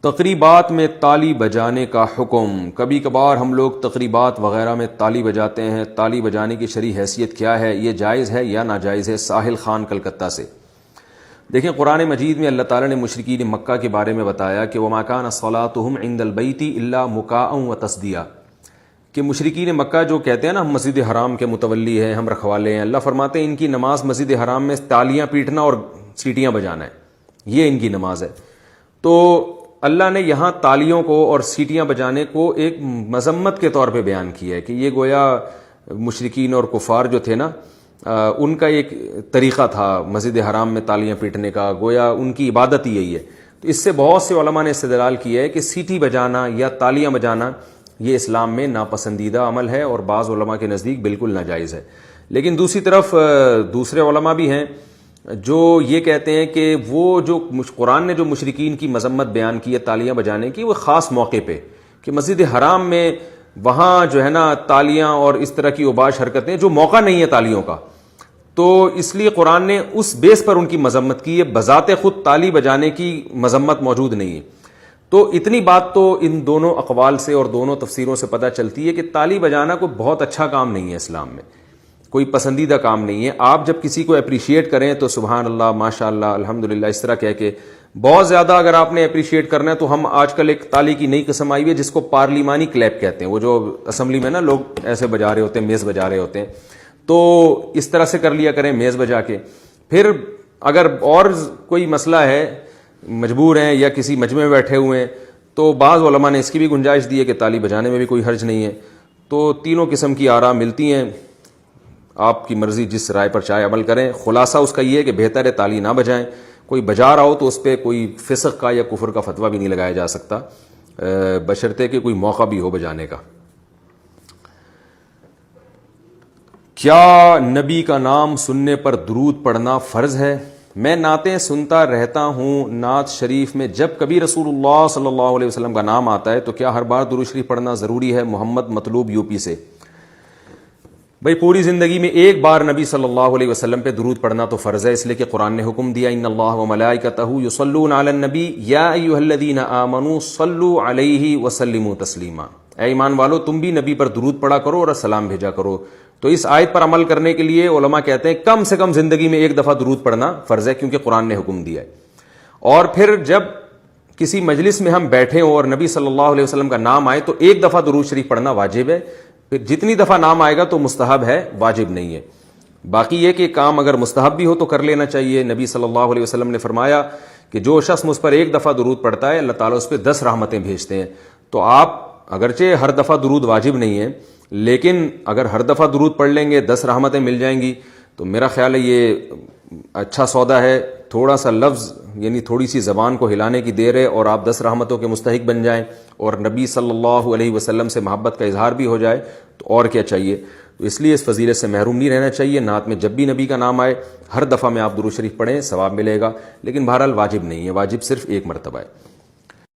تقریبات میں تالی بجانے کا حکم۔ کبھی کبھار ہم لوگ تقریبات وغیرہ میں تالی بجاتے ہیں، تالی بجانے کی شرعی حیثیت کیا ہے، یہ جائز ہے یا ناجائز ہے؟ ساحل خان کلکتہ سے۔ دیکھیں، قرآن مجید میں اللہ تعالیٰ نے مشرکین مکہ کے بارے میں بتایا کہ وَمَا كَانَ صَلَاتُهُمْ عِندَ الْبَيْتِ إِلَّا مُكَاءً وَتَصْدِيًا، کہ مشرکین مکہ جو کہتے ہیں نا ہم مسجد حرام کے متولی ہیں، ہم رکھوالے ہیں، اللہ فرماتے ہیں ان کی نماز مسجد حرام میں تالیاں پیٹنا اور سیٹیاں بجانا ہے، یہ ان کی نماز ہے۔ تو اللہ نے یہاں تالیوں کو اور سیٹیاں بجانے کو ایک مذمت کے طور پہ بیان کیا ہے کہ یہ گویا مشرکین اور کفار جو تھے نا ان کا ایک طریقہ تھا مسجد حرام میں تالیاں پیٹنے کا، گویا ان کی عبادت ہی یہی ہے۔ تو اس سے بہت سے علماء نے استدلال کیا ہے کہ سیٹی بجانا یا تالیاں بجانا یہ اسلام میں ناپسندیدہ عمل ہے اور بعض علماء کے نزدیک بالکل ناجائز ہے۔ لیکن دوسری طرف دوسرے علماء بھی ہیں جو یہ کہتے ہیں کہ وہ جو قرآن نے جو مشرکین کی مذمت بیان کی ہے تالیاں بجانے کی، وہ خاص موقع پہ کہ مسجد حرام میں وہاں جو ہے نا تالیاں اور اس طرح کی اوباش حرکتیں جو موقع نہیں ہے تالیوں کا، تو اس لیے قرآن نے اس بیس پر ان کی مذمت کی ہے، بذات خود تالی بجانے کی مذمت موجود نہیں ہے۔ تو اتنی بات تو ان دونوں اقوال سے اور دونوں تفسیروں سے پتہ چلتی ہے کہ تالی بجانا کوئی بہت اچھا کام نہیں ہے اسلام میں، کوئی پسندیدہ کام نہیں ہے۔ آپ جب کسی کو اپریشیٹ کریں تو سبحان اللہ، ماشاء اللہ، الحمدللہ اس طرح کہہ کے، بہت زیادہ اگر آپ نے اپریشیٹ کرنا ہے تو ہم آج کل ایک تالی کی نئی قسم آئی ہے جس کو پارلیمانی کلیپ کہتے ہیں، وہ جو اسمبلی میں نا لوگ ایسے بجا رہے ہوتے ہیں، میز بجا رہے ہوتے ہیں، تو اس طرح سے کر لیا کریں میز بجا کے۔ پھر اگر اور کوئی مسئلہ ہے، مجبور ہیں یا کسی مجمع میں بیٹھے ہوئے ہیں، تو بعض علماء نے اس کی بھی گنجائش دی ہے کہ تالی بجانے میں بھی کوئی حرج نہیں ہے۔ تو تینوں قسم کی آراء ملتی ہیں، آپ کی مرضی، جس رائے پر چاہے عمل کریں۔ خلاصہ اس کا یہ ہے کہ بہتر ہے تالی نہ بجائیں، کوئی بجا رہا ہو تو اس پہ کوئی فسق کا یا کفر کا فتویٰ بھی نہیں لگایا جا سکتا، بشرطے کہ کوئی موقع بھی ہو بجانے کا۔ کیا نبی کا نام سننے پر درود پڑھنا فرض ہے؟ میں نعتیں سنتا رہتا ہوں، نعت شریف میں جب کبھی رسول اللہ صلی اللہ علیہ وسلم کا نام آتا ہے تو کیا ہر بار درود شریف پڑھنا ضروری ہے؟ محمد مطلوب یو پی سے۔ بھئی پوری زندگی میں ایک بار نبی صلی اللہ علیہ وسلم پہ درود پڑھنا تو فرض ہے، اس لیے کہ قرآن نے حکم دیا ان اللہ وملائکتہ یصلون علی النبی یا ایھا الذین آمنوا صلوا علیہ وسلموا تسلیما، اے ایمان والو تم بھی نبی پر درود پڑھا کرو اور سلام بھیجا کرو۔ تو اس آیت پر عمل کرنے کے لیے علماء کہتے ہیں کم سے کم زندگی میں ایک دفعہ درود پڑھنا فرض ہے، کیونکہ قرآن نے حکم دیا ہے۔ اور پھر جب کسی مجلس میں ہم بیٹھے ہوں اور نبی صلی اللہ علیہ وسلم کا نام آئے تو ایک دفعہ درود شریف پڑھنا واجب ہے، پھر جتنی دفعہ نام آئے گا تو مستحب ہے، واجب نہیں ہے۔ باقی یہ کہ کام اگر مستحب بھی ہو تو کر لینا چاہیے۔ نبی صلی اللہ علیہ وسلم نے فرمایا کہ جو شخص مجھ پر ایک دفعہ درود پڑھتا ہے اللہ تعالیٰ اس پہ 10 رحمتیں بھیجتے ہیں۔ تو آپ اگرچہ ہر دفعہ درود واجب نہیں ہے، لیکن اگر ہر دفعہ درود پڑھ لیں گے 10 رحمتیں مل جائیں گی، تو میرا خیال ہے یہ اچھا سودا ہے۔ تھوڑا سا لفظ یعنی تھوڑی سی زبان کو ہلانے کی دیر ہے اور آپ 10 رحمتوں کے مستحق بن جائیں اور نبی صلی اللہ علیہ وسلم سے محبت کا اظہار بھی ہو جائے تو اور کیا چاہیے۔ تو اس لیے اس فضیلت سے محروم نہیں رہنا چاہیے۔ نعت میں جب بھی نبی کا نام آئے ہر دفعہ میں آپ درود شریف پڑھیں، ثواب ملے گا، لیکن بہرحال واجب نہیں ہے، واجب صرف ایک مرتبہ ہے۔